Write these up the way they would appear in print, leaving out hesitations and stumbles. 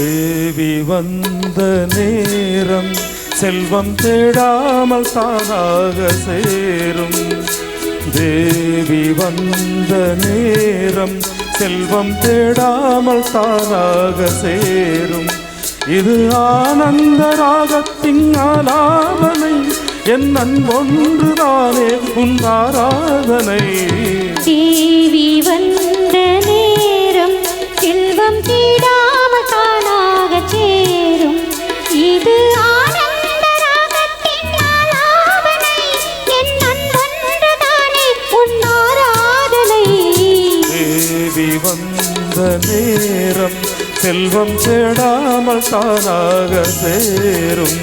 தேவி வந்த நேரம் செல்வம் தேடாமல் தானாக சேரும். தேவி வந்த நேரம் செல்வம் தேடாமல் தானாக சேரும். இது ஆனந்த ராகத்தின் ஆலாபனை, என் அன்பொன்றுதானே உன் ஆராதனை. தேவி வந்த நேரம் செல்வம் தேடாமல் தானாக சேரும். இது ஆனந்த ராகத்தின் ஆலாபனை, என் அன்பொன்றுதானே உன் ஆராதனை. தேவி வந்த நேரம் செல்வம் தேடாமல் தானாக சேரும்.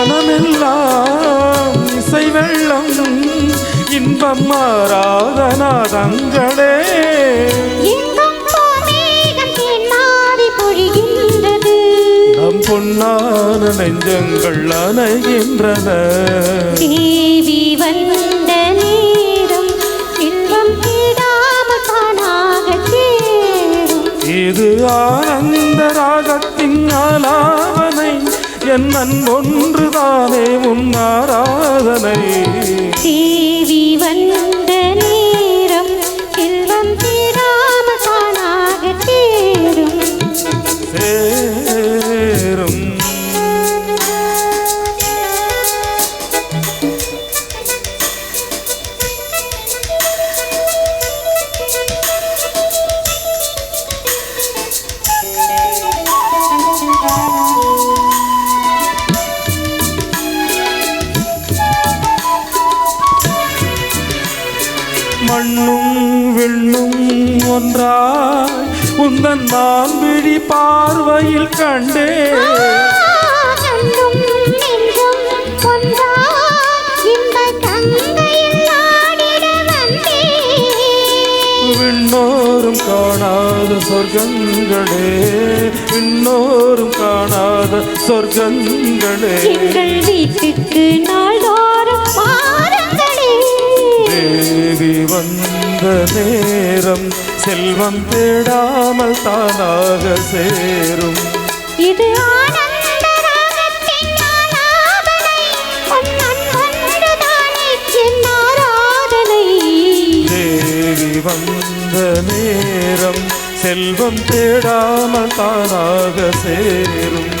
மனமெல்லாம் இசை வெள்ளம், இன்பம் மாறாத நாதங்களே. நம் பொன்னான நெஞ்சங்கள் அணைகின்றன. தேவி வந்த நேரம் இன்பம் தேடாமல் தானாக சேரும். இது ஆனந்த ராகத்தின் ஆலாபனை, என் அன்பொன்றுதானே உன் ஆராதனை. தேவி வந்த நேரம் செல்வம் தேடாமல் தானாக சேரும். சேரும். மண்ணும் விண்ணும் ஒன்றாய் உந்தன் மான்விழி பார்வையில் கண்டே. விண்ணோரும் காணாத சொர்க்கங்களே, விண்ணோரும் காணாத சொர்க்கங்களே. எங்கள் வீட்டுக்கு நாள்தோறும் வாருங்களே. தேவி வந்த நேரம் செல்வம் தேடாமல் தானாக சேரும். இது ஆனந்த ராகத்தின் ஆலாபனை, உன் அன்பொன்றுதானே என் ஆராதனை. தேவி வந்த நேரம் செல்வம் தேடாமல் தானாக சேரும்.